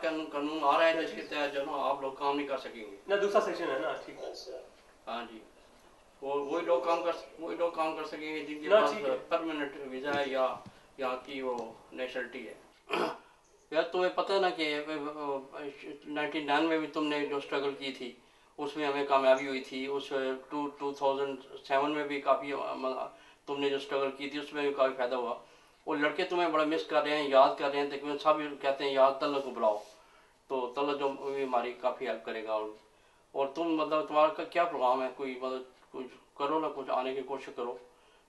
कानून कानून आ रहा है जिसके तहत जो ना आप लोग काम नहीं कर सकेंगे ना, दूसरा सेक्शन है ना, ठीक है। हाँ जी, वही लोग काम कर सकेंगे जिनके ना, पास ठीक है। परमानेंट वीज़ा है या यहाँ की वो नेशनलिटी है। यार तुम्हें पता है ना कि 99 में भी तुमने जो स्ट्रगल की थी उसमें हमें कामयाबी हुई थी। उस 2007 में भी काफ़ी तुमने जो स्ट्रगल की थी उसमें भी काफ़ी फ़ायदा हुआ। वो लड़के तुम्हें बड़ा मिस कर रहे हैं, याद कर रहे हैं, तकरीबन सब कहते हैं यार तल्ला को बुलाओ, तो तल्ला जो भी हमारी काफ़ी हेल्प करेगा। और तुम मतलब तुम्हारा का क्या प्रोग्राम है, कोई मतलब कुछ करो ना, कुछ आने की कोशिश करो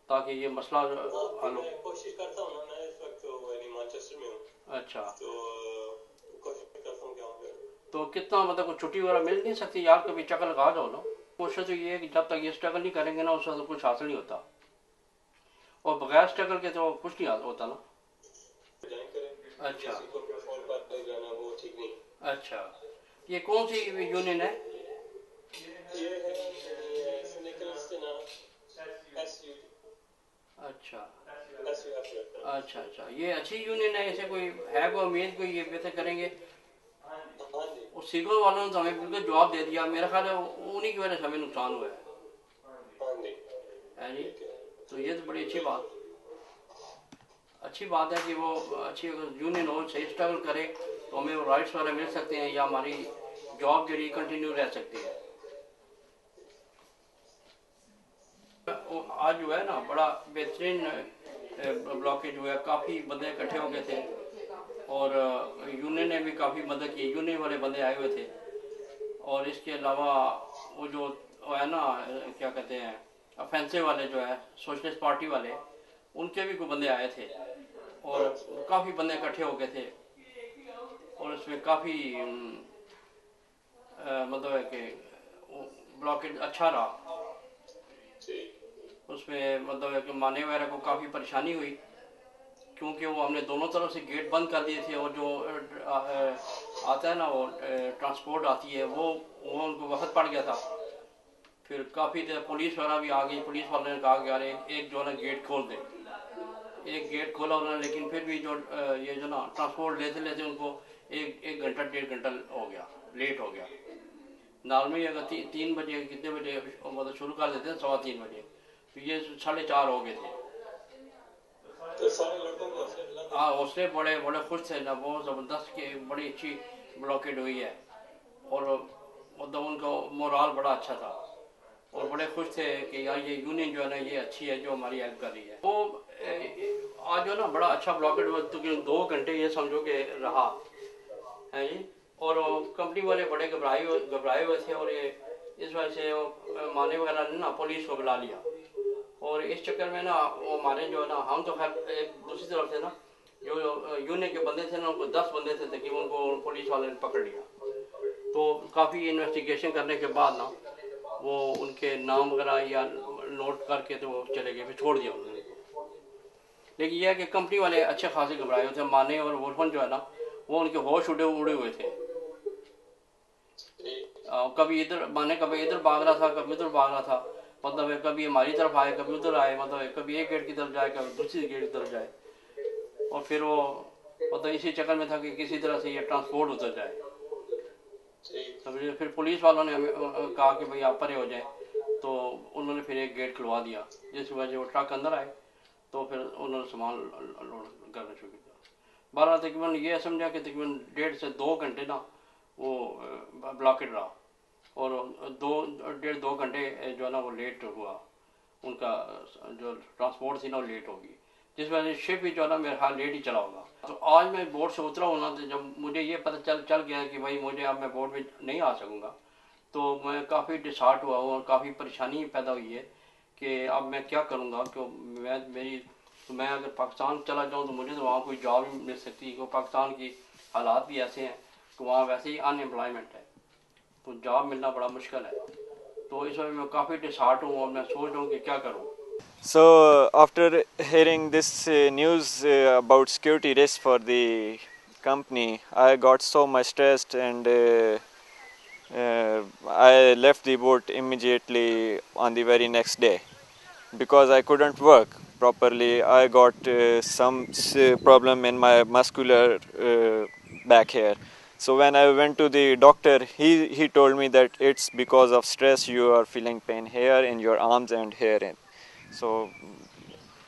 ताकि ये मसला हल हो। कोशिश करता हूँ ना, मैं इस वक्त मैनचेस्टर में हूँ। अच्छा, तो कोशिश करता हूँ क्या होगा। तो कितना मतलब कुछ छुट्टी वगैरह मिल नहीं सकती यार, कभी चक्कर लगा जाओ ना। कोशिश तो ये है कि जब तक ये स्ट्रगल नहीं करेंगे ना उस वक्त कुछ हासिल नहीं होता, और बगैर स्ट्रगल के तो कुछ नहीं होता ना। अच्छा अच्छा, ये कौन सी यूनियन है? अच्छा अच्छा अच्छा, ये अच्छी यूनियन है, ऐसे कोई है कोई उम्मीद कोई ये बेहतर करेंगे? और सीकर वालों ने तो हमें बिल्कुल जवाब दे दिया, मेरा ख्याल है उन्हीं की वजह से हमें नुकसान हुआ है जी। तो ये तो बड़ी अच्छी बात है कि वो अच्छी यूनियन हो, सही स्ट्रगल करे तो हमें वो राइट्स वगैरह मिल सकते हैं या हमारी जॉब जो कंटिन्यू रह सकती है। आज जो है ना बड़ा बेहतरीन ब्लॉकेज हुआ है, काफ़ी बंदे इकट्ठे हो गए थे और यूनियन ने भी काफ़ी मदद की, यूनियन वाले बंदे आए हुए थे। और इसके अलावा वो जो है ना क्या कहते हैं ऑफेंसिव वाले जो है सोशलिस्ट पार्टी वाले, उनके भी कोई बंदे आए थे और काफ़ी बंदे इकट्ठे हो गए थे। और उसमें काफ़ी मतलब है कि ब्लॉकेज अच्छा रहा। उसमें मतलब है कि माने वगैरह को काफ़ी परेशानी हुई क्योंकि वो हमने दोनों तरफ से गेट बंद कर दिए थे और जो आता है ना वो ट्रांसपोर्ट आती है वो उनको वक्त पड़ गया था। फिर काफ़ी देर पुलिस वगैरह भी आ गई, पुलिस वाले ने कहा कि यार एक जो है ना गेट खोल दे। एक गेट खोला उन्होंने, लेकिन फिर भी जो ये जो ना ट्रांसपोर्ट लेते लेते उनको एक घंटा 1.5 घंटा हो गया, लेट हो गया। नॉर्मली अगर 3 बजे कितने बजे मतलब शुरू कर देते हैं 3:15 बजे, तो ये 4:30 हो गए थे। हाँ, हौसले बड़े बड़े खुश थे ना, बहुत ज़बरदस्त के बड़ी अच्छी ब्लॉकेट हुई है और मतलब उनका मोराल बड़ा अच्छा था और बड़े खुश थे कि यार ये यूनियन जो है ना ये अच्छी है जो हमारी हेल्प कर रही है। वो आज जो ना बड़ा अच्छा ब्लॉकेट हुआ, तो 2 घंटे ये समझो कि रहा है जी। और कंपनी वाले बड़े घबराए हुए थे और ये इस वजह से माने वगैरह ने ना पुलिस को बुला लिया और इस चक्कर में ना वो हमारे जो है ना हम तो खैर एक दूसरी तरफ से ना जो यूनियन के बंदे थे ना उनको 10 बंदे थे तकरीबन, उनको पुलिस वाले ने पकड़ लिया। तो काफ़ी इन्वेस्टिगेशन करने के बाद ना वो उनके नाम वगैरह या नोट करके तो वो चले गए, फिर छोड़ दिया उन्होंने। लेकिन यह है कि कंपनी वाले अच्छे खासे घबराए हुए थे, माने और वोलफन जो है ना वो उनके होश उड़े हुए थे। कभी इधर माने कभी इधर भाग रहा था, कभी उधर भाग रहा था, मतलब कभी हमारी तरफ आए कभी उधर आए, मतलब कभी एक गेट की तरफ जाए कभी दूसरी गेट की तरफ जाए। और फिर वो मतलब इसी चक्कर में था कि किसी तरह से ये ट्रांसपोर्ट उतर जाए। फिर पुलिस वालों ने हमें कहा कि भाई आप परे हो जाए, तो उन्होंने फिर एक गेट खुलवा दिया जिस वजह से वो ट्रक अंदर आए तो फिर उन्होंने सामान लोड करना शुरू किया। 12 तकरीबन ये समझा कि तकरीबन 1.5 से 2 घंटे ना वो ब्लॉकेट रहा और 1.5-2 घंटे जो है ना वो लेट हुआ, उनका जो ट्रांसपोर्ट थी ना वो लेट होगी, जिस वजह से शिप भी जो है ना मेरे ख्याल लेट ही चला होगा। तो आज मैं बोट से उतरा हूँ ना, तो जब मुझे ये पता चल गया कि भाई मुझे अब मैं बोट में नहीं आ सकूँगा, तो मैं काफ़ी डिसहार्ट हुआ हूँ और काफ़ी परेशानी पैदा हुई है कि अब मैं क्या करूँगा। क्यों मैं अगर पाकिस्तान चला जाऊँ तो मुझे तो वहाँ कोई जॉब नहीं मिल सकती, क्योंकि पाकिस्तान की हालात भी ऐसे हैं कि वहाँ वैसे ही अनएम्प्लॉयमेंट है, तो जॉब मिलना बड़ा मुश्किल है। तो इस वजह में काफ़ी डिसहार्ट हूँ और मैं सोच रहा हूँ कि क्या करूँ। So after hearing this news about security risk for the company, I got so much stressed and I left the boat immediately on the very next day because I couldn't work properly. I got some problem in my muscular back here, So when I went to the doctor, he told me that it's because of stress you are feeling pain here in your arms and here. So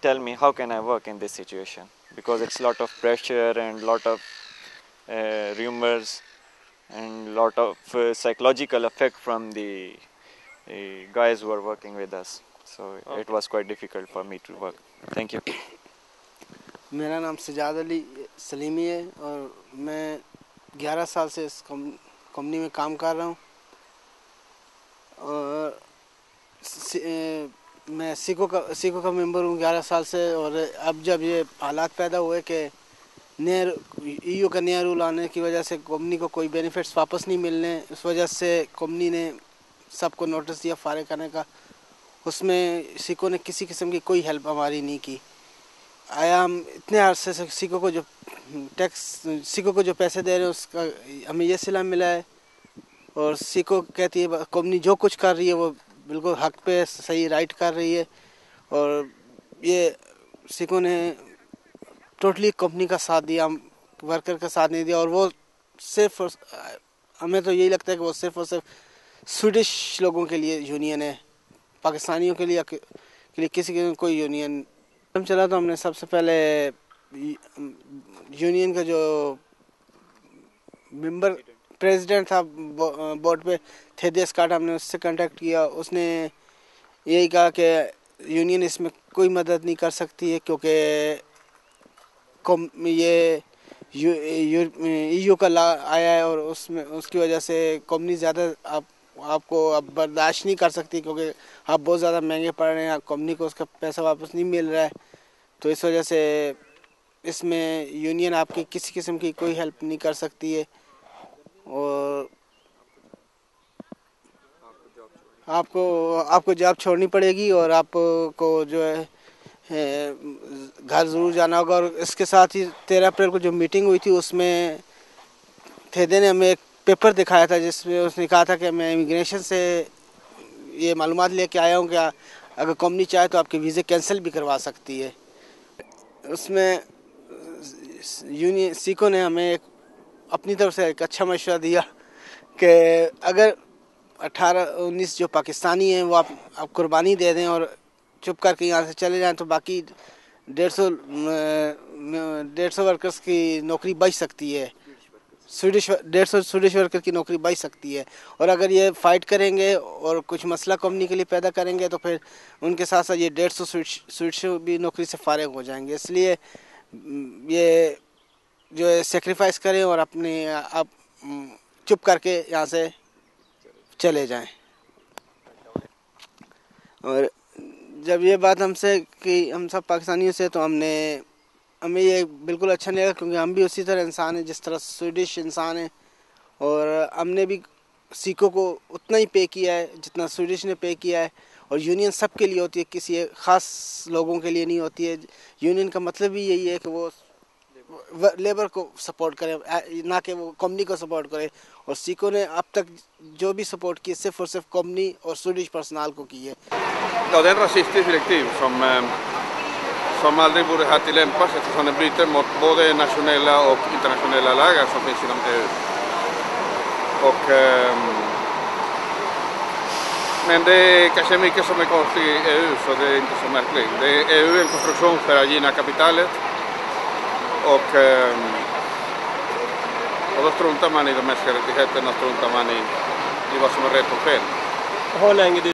tell me, how can I work in this situation? Because it's a lot of pressure and lot of rumors and lot of psychological effect from the guys who are working with us. So it was quite difficult for me to work. Thank you. मेरा नाम Sajjad Ali Salimi है और मैं 11 साल से इस company में काम कर रहा हूँ और मैं सीको का मेंबर हूँ 11 साल से। और अब जब ये हालात पैदा हुए कि ईयू का नया रूल आने की वजह से कंपनी को कोई बेनिफिट्स वापस नहीं मिलने, उस वजह से कंपनी ने सबको नोटिस दिया फारिग करने का। उसमें सीको ने किसी किस्म की कोई हेल्प हमारी नहीं की। आया हम इतने अरसे से सीको को जो पैसे दे रहे हैं उसका हमें ये सिला मिला है और सीको कहती है कंपनी जो कुछ कर रही है वो बिल्कुल हक पे सही राइट कर रही है। और ये सीको ने टोटली कंपनी का साथ दिया, वर्कर का साथ नहीं दिया। और वो सिर्फ हमें तो यही लगता है कि वो सिर्फ और सिर्फ स्वीडिश लोगों के लिए यूनियन है, पाकिस्तानियों के लिए किसी के कोई यूनियन हम चला। तो हमने सबसे पहले यूनियन का जो मेंबर प्रेसिडेंट था बोर्ड पे थे स्काट, हमने उससे कांटेक्ट किया। उसने यही कहा कि यूनियन इसमें कोई मदद नहीं कर सकती है क्योंकि ये ईयू का ला आया है और उसकी वजह से कंपनी ज़्यादा आपको अब बर्दाश्त नहीं कर सकती क्योंकि आप बहुत ज़्यादा महंगे पड़ रहे हैं, कंपनी को उसका पैसा वापस नहीं मिल रहा है। तो इस वजह से इसमें यूनियन आपकी किसी किस्म की कोई हेल्प नहीं कर सकती है और आपको जॉब छोड़नी पड़ेगी और आपको जो है घर ज़रूर जाना होगा। और इसके साथ ही 13 अप्रैल को जो मीटिंग हुई थी उसमें थेदे ने हमें एक पेपर दिखाया था जिसमें उसने कहा था कि मैं इमिग्रेशन से ये मालूमात लेके आया हूँ कि अगर कंपनी चाहे तो आपके वीज़े कैंसिल भी करवा सकती है। उसमें यूनियन सीको ने हमें अपनी तरफ से एक अच्छा मशवरा दिया कि अगर 18-19 जो पाकिस्तानी हैं वो आप कुर्बानी दे दें और चुप करके यहाँ से चले जाएं तो बाकी 150 वर्कर्स की नौकरी बच सकती है, 150 स्वीडिश वर्कर की नौकरी बच सकती है। और अगर ये फाइट करेंगे और कुछ मसला कंपनी के लिए पैदा करेंगे तो फिर उनके साथ साथ ये 150 स्वीडिश भी नौकरी से फारिग हो जाएंगे। इसलिए ये जो है सेक्रीफाइस करें और अपने आप चुप करके यहाँ से चले जाएं। और जब ये बात हमसे कि हम सब पाकिस्तानियों से तो हमें ये बिल्कुल अच्छा नहीं लगा क्योंकि हम भी उसी तरह इंसान हैं जिस तरह स्वीडिश इंसान हैं और हमने भी सीको को उतना ही पे किया है जितना स्वीडिश ने पे किया है। और यूनियन सब के लिए होती है, किसी ख़ास लोगों के लिए नहीं होती है। यूनियन का मतलब भी यही है कि वो लेबर को सपोर्ट करे, ना कि वो कंपनी को सपोर्ट करे। और सीको ने अब तक जो भी सपोर्ट की सिर्फ और सिर्फ कंपनी और स्वीडिश पर्सनल को की है। Ja, det är en rasistisk direktiv som aldrig borde ha tillämpas eftersom den bryter mot både nationella och internationella lagar som finns inom EU. Men det är kanske mycket som är konstigt i EU så det är inte så märkligt. EU är en konstruktion för att gynna kapitalet och då struntar man i de mänskliga rättigheterna, struntar man i vad som är rätt och fel. Hur länge